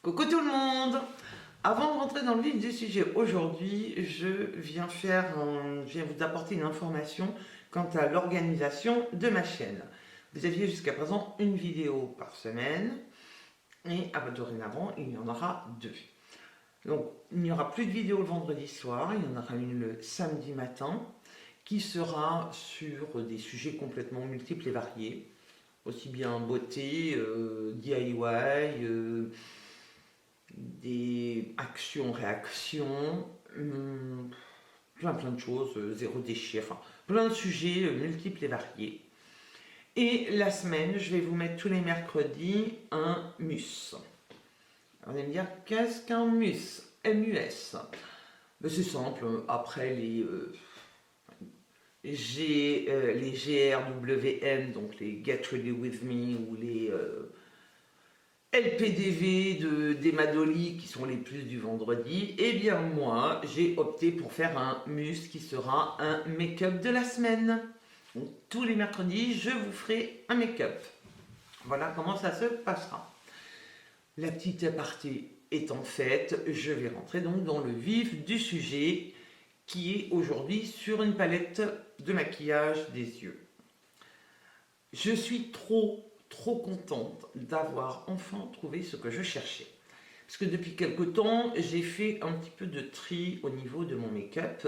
Coucou tout le monde! Avant de rentrer dans le vif du sujet, aujourd'hui, je viens vous apporter une information quant à l'organisation de ma chaîne. Vous aviez jusqu'à présent une vidéo par semaine et dorénavant, il y en aura deux. Donc, il n'y aura plus de vidéo le vendredi soir, il y en aura une le samedi matin qui sera sur des sujets complètement multiples et variés, aussi bien beauté, DIY, des actions-réactions, plein de choses, zéro déchet, enfin plein de sujets multiples et variés. Et la semaine, je vais vous mettre tous les mercredis un MUS. Alors, vous allez me dire, qu'est-ce qu'un MUS? MUS. Ben, c'est simple, après les GRWM, donc les Get Ready With Me, ou les LPDV d'Emadoli qui sont les plus du vendredi, et bien moi j'ai opté pour faire un MUS qui sera un make-up de la semaine. Donc, tous les mercredis je vous ferai un make-up. Voilà comment ça se passera. La petite aparté étant faite, je vais rentrer donc dans le vif du sujet qui est aujourd'hui sur une palette de maquillage des yeux. Je suis trop contente d'avoir enfin trouvé ce que je cherchais. Parce que depuis quelque temps, j'ai fait un petit peu de tri au niveau de mon make-up.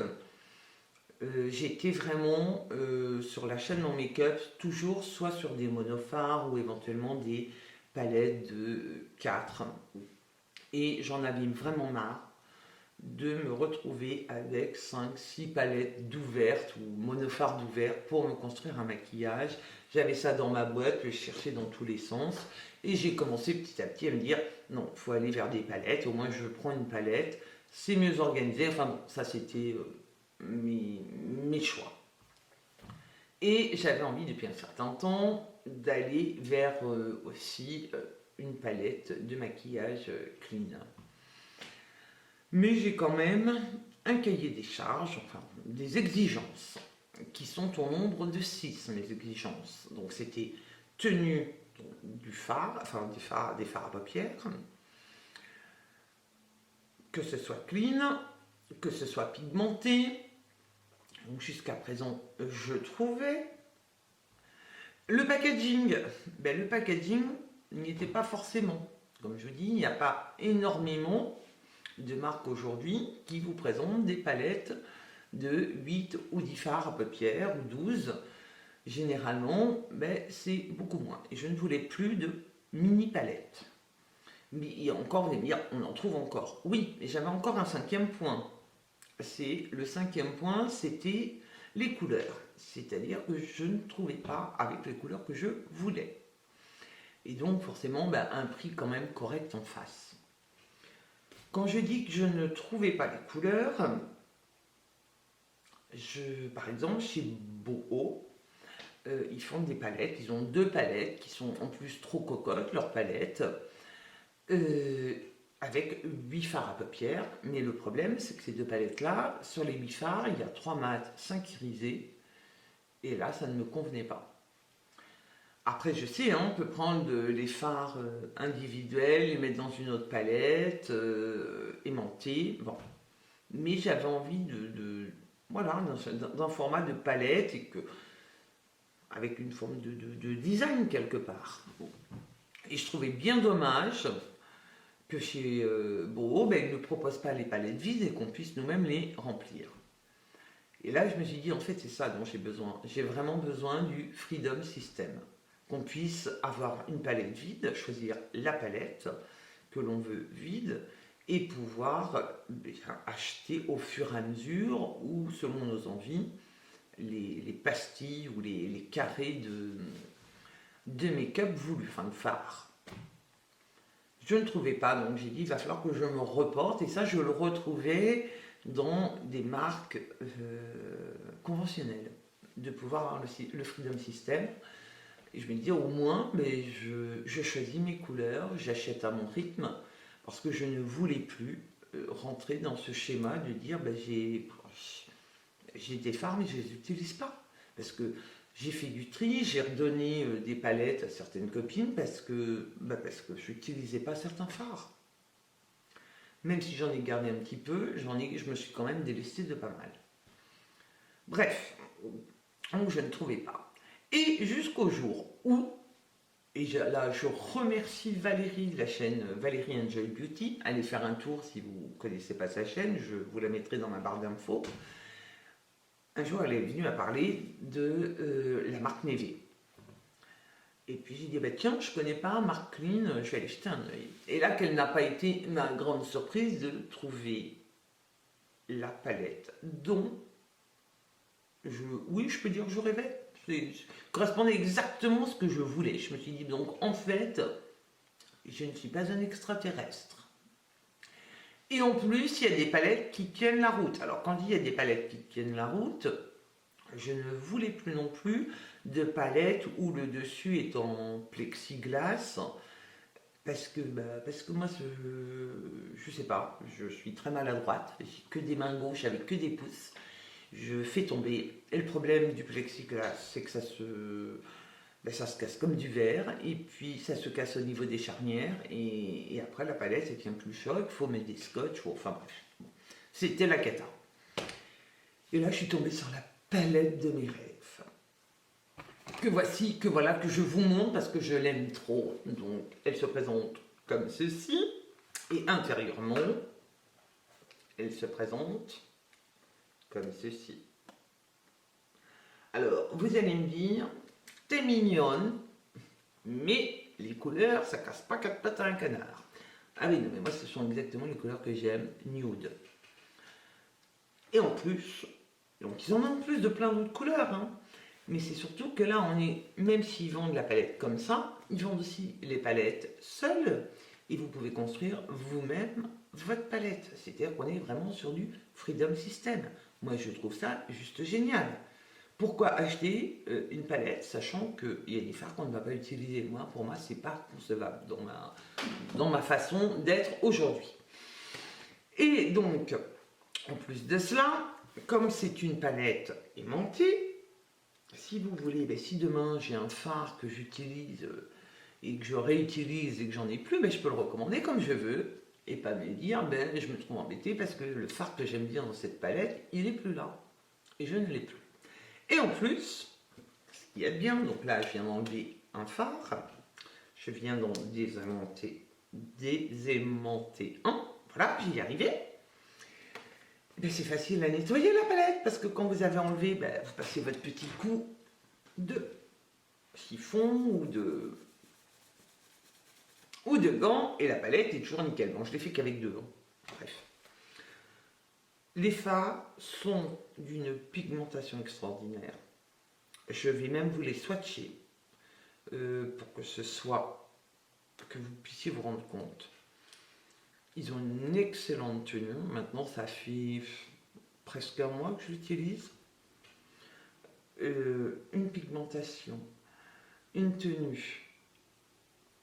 J'étais vraiment sur la chaîne Mon Make-up, toujours soit sur des monophares ou éventuellement des palettes de 4. Et j'en avais vraiment marre de me retrouver avec 5-6 palettes d'ouvertes ou monophares d'ouvertes pour me construire un maquillage. J'avais ça dans ma boîte, je cherchais dans tous les sens et j'ai commencé petit à petit à me dire non, il faut aller vers des palettes, au moins je prends une palette, c'est mieux organisé, enfin bon, ça c'était mes choix. Et j'avais envie depuis un certain temps d'aller vers aussi une palette de maquillage clean. Mais j'ai quand même un cahier des charges, enfin des exigences, qui sont au nombre de 6, mes exigences. Donc c'était tenue du fard, enfin des fards à paupières, que ce soit clean, que ce soit pigmenté. Donc jusqu'à présent, je trouvais. Le packaging, le packaging n'y était pas forcément. Comme je dis, il n'y a pas énormément de marques aujourd'hui qui vous présentent des palettes de 8 ou 10 fards à paupières ou 12. Généralement, c'est beaucoup moins. Et je ne voulais plus de mini palettes. Mais il y a encore, vous allez me dire, on en trouve encore. Oui, mais j'avais encore un cinquième point. Le cinquième point, c'était les couleurs. C'est-à-dire que je ne trouvais pas avec les couleurs que je voulais. Et donc forcément, un prix quand même correct en face. Quand je dis que je ne trouvais pas les couleurs, par exemple chez Boho, ils font des palettes, ils ont 2 palettes qui sont en plus trop cocottes, leurs palettes, avec 8 fards à paupières, mais le problème c'est que ces 2 palettes-là, sur les 8 fards, il y a 3 mat, 5 irisés, et là ça ne me convenait pas. Après, je sais, on peut prendre les fards individuels, les mettre dans une autre palette, aimanter, bon. Mais j'avais envie voilà, d'un format de palette et avec une forme de design quelque part. Et je trouvais bien dommage que chez Boho, ils ne proposent pas les palettes vides et qu'on puisse nous-mêmes les remplir. Et là, je me suis dit, en fait, c'est ça dont j'ai besoin. J'ai vraiment besoin du Freedom System. Qu'on puisse avoir une palette vide, choisir la palette que l'on veut vide et pouvoir acheter au fur et à mesure ou selon nos envies les pastilles ou les carrés de make-up voulus, enfin de fard. Je ne trouvais pas, donc j'ai dit il va falloir que je me reporte et ça je le retrouvais dans des marques conventionnelles de pouvoir avoir le Freedom System. Et je me dis au moins, je choisis mes couleurs, j'achète à mon rythme, parce que je ne voulais plus rentrer dans ce schéma de dire j'ai des fards mais je ne les utilise pas. Parce que j'ai fait du tri, j'ai redonné des palettes à certaines copines parce que je n'utilisais pas certains fards. Même si j'en ai gardé un petit peu, je me suis quand même délestée de pas mal. Bref, donc je ne trouvais pas. Et jusqu'au jour où, là je remercie Valérie de la chaîne Valérie Enjoy Beauty. Allez faire un tour si vous ne connaissez pas sa chaîne, je vous la mettrai dans ma barre d'infos. Un jour elle est venue à parler de la marque Neve. Et puis j'ai dit, bah, tiens, je connais pas Marc Clean, je vais aller jeter un œil. Et là, quelle n'a pas été ma grande surprise de trouver la palette dont oui, je peux dire que je rêvais. Ça correspondait exactement à ce que je voulais. Je me suis dit, donc en fait, je ne suis pas un extraterrestre. Et en plus, il y a des palettes qui tiennent la route. Alors quand il y a des palettes qui tiennent la route, je ne voulais plus non plus de palettes où le dessus est en plexiglas. Parce que moi, je sais pas, je suis très maladroite. J'ai que des mains gauches avec que des pouces. Je fais tomber. Et le problème du plexiglas, c'est que ça se casse comme du verre, et puis ça se casse au niveau des charnières, et après la palette, elle tient plus choc, il faut mettre des scotch, enfin bref. Bon. C'était la cata. Et là, je suis tombée sur la palette de mes rêves. Que voilà, que je vous montre parce que je l'aime trop. Donc, elle se présente comme ceci, et intérieurement, elle se présente comme ceci. Alors, vous allez me dire, t'es mignonne, mais les couleurs, ça casse pas quatre pattes à un canard. Ah oui, non, mais moi, ce sont exactement les couleurs que j'aime, nude. Et en plus, donc ils en ont plus de plein d'autres couleurs, hein. Mais c'est surtout que là, même s'ils vendent la palette comme ça, ils vendent aussi les palettes seules, et vous pouvez construire vous-même votre palette. C'est-à-dire qu'on est vraiment sur du Freedom System. Moi, je trouve ça juste génial. Pourquoi acheter une palette, sachant qu'il y a des fards qu'on ne va pas utiliser? Pour moi, c'est pas concevable dans ma façon d'être aujourd'hui. Et donc, en plus de cela, comme c'est une palette aimantée, si vous voulez, si demain j'ai un fard que j'utilise et que je réutilise et que j'en ai plus, je peux le recommander comme je veux et pas me dire, je me trouve embêté parce que le fard que j'aime bien dans cette palette, il n'est plus là. Et je ne l'ai plus. Et en plus, ce qu'il y a de bien, donc là je viens d'enlever un fard, je viens d'en désaimanter un, voilà, j'y ai arrivé. C'est facile à nettoyer la palette, parce que quand vous avez enlevé, vous passez votre petit coup de chiffon ou de gants, et la palette est toujours nickel. Bon, je l'ai fait qu'avec 2 gants. Bref. Les fards sont d'une pigmentation extraordinaire. Je vais même vous les swatcher pour que vous puissiez vous rendre compte. Ils ont une excellente tenue. Maintenant, ça fait presque un mois que je l'utilise. Une pigmentation, une tenue.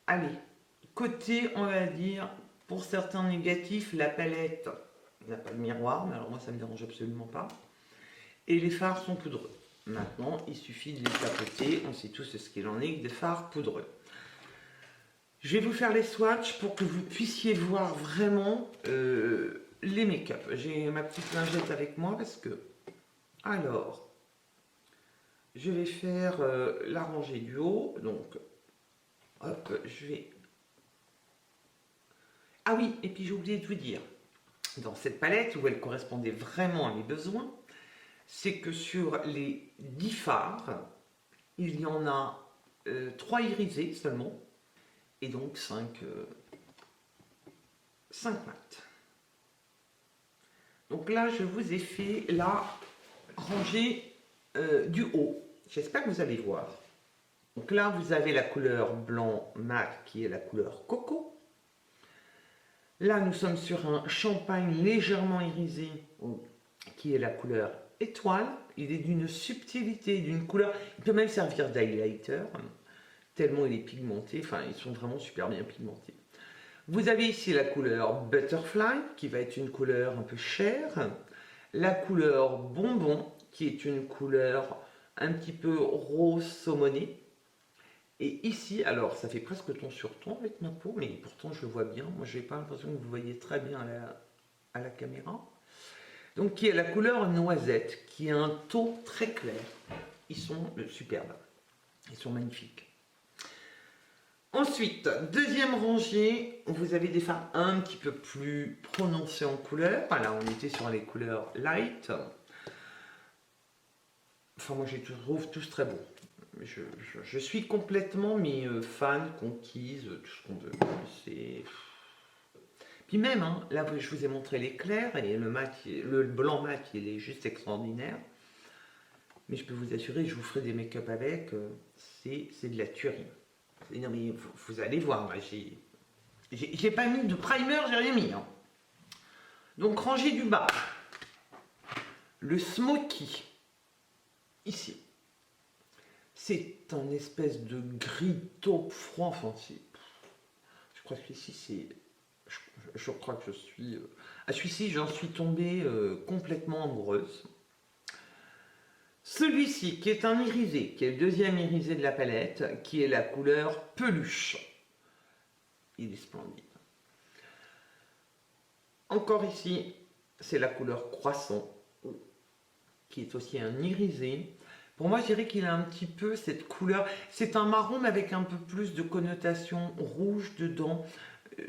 Allez, côté, on va dire, pour certains négatifs, la palette n'a pas de miroir, mais alors moi, ça ne me dérange absolument pas. Et les fards sont poudreux. Maintenant, il suffit de les tapoter. On sait tous ce qu'il en est des fards poudreux. Je vais vous faire les swatchs pour que vous puissiez voir vraiment les make-up. J'ai ma petite lingette avec moi parce que... Alors, je vais faire la rangée du haut. Donc, hop, je vais... Ah oui, et puis j'ai oublié de vous dire, dans cette palette où elle correspondait vraiment à mes besoins, c'est que sur les 10 fards, il y en a 3 irisés seulement. Et donc 5 mat. Donc là, je vous ai fait la rangée du haut. J'espère que vous allez voir. Donc là, vous avez la couleur blanc mat qui est la couleur coco. Là, nous sommes sur un champagne légèrement irisé qui est la couleur étoile. Il est d'une subtilité, d'une couleur. Il peut même servir d'highlighter. Tellement il est pigmenté, enfin ils sont vraiment super bien pigmentés. Vous avez ici la couleur Butterfly, qui va être une couleur un peu chair. La couleur Bonbon, qui est une couleur un petit peu rose saumonée. Et ici, alors ça fait presque ton sur ton avec ma peau, mais pourtant je le vois bien. Moi, je n'ai pas l'impression que vous voyez très bien à la caméra. Donc, qui est la couleur noisette, qui a un ton très clair. Ils sont superbes. Ils sont magnifiques. Ensuite, deuxième rangée, vous avez des fards un petit peu plus prononcées en couleur. Là, on était sur les couleurs light. Enfin, moi, je les trouve tous très beaux. Je suis complètement fan, conquise, tout ce qu'on veut. Puis même, hein, là, je vous ai montré l'éclair et le blanc mat, il est juste extraordinaire. Mais je peux vous assurer, je vous ferai des make-up avec, c'est de la tuerie. Non mais vous allez voir, j'ai pas mis de primer, j'ai rien mis. Hein. Donc rangée du bas, le smoky, ici. C'est un espèce de gris taupe froid, enfin je crois que ici c'est... Je crois que je suis... à celui-ci, j'en suis tombée complètement amoureuse. Celui-ci, qui est un irisé, qui est le deuxième irisé de la palette, qui est la couleur peluche. Il est splendide. Encore ici, c'est la couleur croissant, qui est aussi un irisé. Pour moi, je dirais qu'il a un petit peu cette couleur. C'est un marron, mais avec un peu plus de connotation rouge dedans.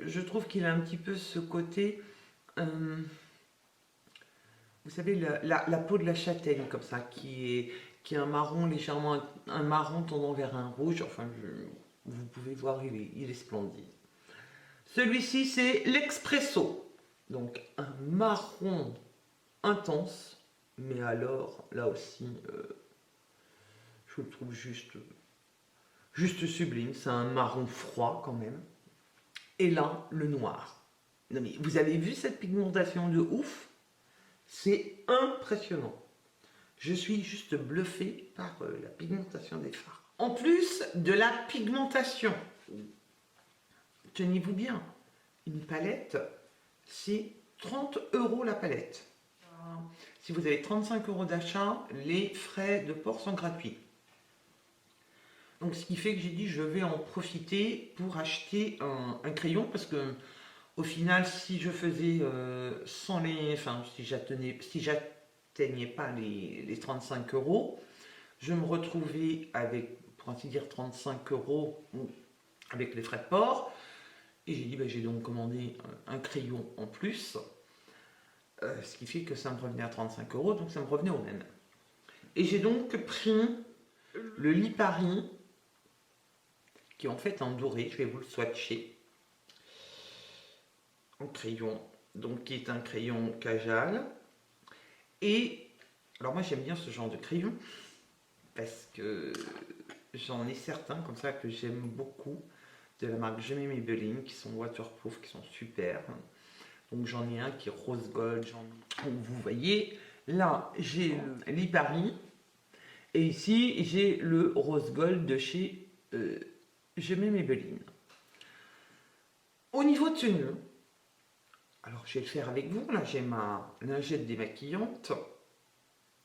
Je trouve qu'il a un petit peu ce côté... vous savez, la peau de la châtaigne, comme ça, qui est un marron légèrement, un marron tendant vers un rouge. Enfin, vous pouvez voir, il est splendide. Celui-ci, c'est l'Expresso. Donc, un marron intense. Mais alors, là aussi, je le trouve juste sublime. C'est un marron froid, quand même. Et là, le noir. Non, mais vous avez vu cette pigmentation de ouf? C'est impressionnant. Je suis juste bluffée par la pigmentation des fards. En plus de la pigmentation, tenez-vous bien, une palette, c'est 30 € la palette. Si vous avez 35 € d'achat, les frais de port sont gratuits. Donc ce qui fait que j'ai dit je vais en profiter pour acheter un crayon parce que au final, si je faisais sans les... Enfin, si j'atteignais pas les 35 €, je me retrouvais avec, pour ainsi dire, 35 € avec les frais de port. Et j'ai dit, bah, j'ai donc commandé un crayon en plus. Ce qui fait que ça me revenait à 35 €, donc ça me revenait au même. Et j'ai donc pris le Lipari, qui est en fait en doré. Je vais vous le swatcher. En crayon, donc qui est un crayon Kajal. Et alors moi j'aime bien ce genre de crayon parce que j'en ai certains comme ça que j'aime beaucoup de la marque Jamais Maybelline qui sont waterproof, qui sont super. Donc j'en ai un qui est rose gold. Vous voyez, là j'ai le Lipari et ici j'ai le rose gold de chez Jamais Maybelline. Au niveau tenue, alors je vais le faire avec vous, là j'ai ma lingette démaquillante,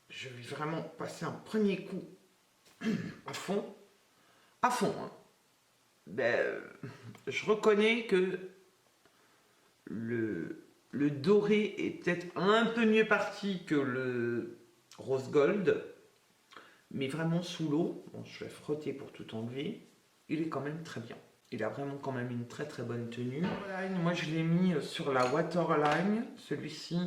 je vais vraiment passer un premier coup à fond, hein. Ben, je reconnais que le doré est peut-être un peu mieux parti que le rose gold, mais vraiment sous l'eau, bon, je vais frotter pour tout enlever, il est quand même très bien. Il a vraiment quand même une très très bonne tenue. Moi je l'ai mis sur la Waterline. Celui-ci,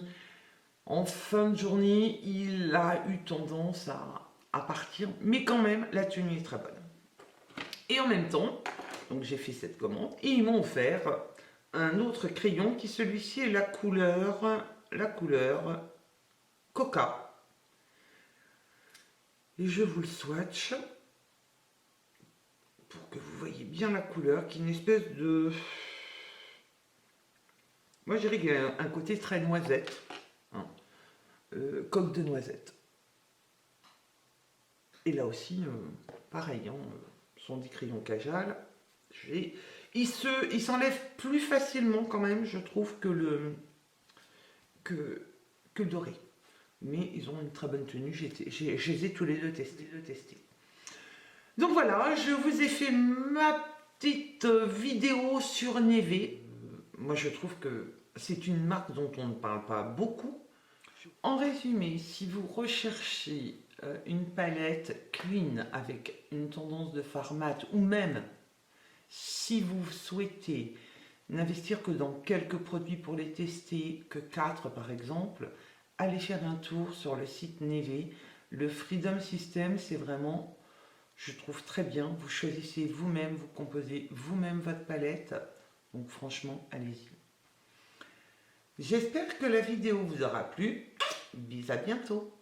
en fin de journée, il a eu tendance à partir. Mais quand même, la tenue est très bonne. Et en même temps, donc j'ai fait cette commande. Et ils m'ont offert un autre crayon qui celui-ci est la couleur Coca. Et je vous le swatch pour que vous voyez bien la couleur, qui est une espèce de... Moi je dirais qu'il y a un côté très noisette, hein. Coque de noisette. Et là aussi, pareil, hein, sont des crayons Kajal. Il s'enlève plus facilement quand même, je trouve, que le doré. Mais ils ont une très bonne tenue, je les ai tous les deux testés. Donc voilà, je vous ai fait ma petite vidéo sur Neve. Moi je trouve que c'est une marque dont on ne parle pas beaucoup. En résumé, si vous recherchez une palette clean avec une tendance de fard mat, ou même si vous souhaitez n'investir que dans quelques produits pour les tester, que 4 par exemple, allez faire un tour sur le site Neve. Le Freedom System, c'est vraiment, je trouve très bien. Vous choisissez vous-même, vous composez vous-même votre palette. Donc franchement, allez-y. J'espère que la vidéo vous aura plu. Bis à bientôt.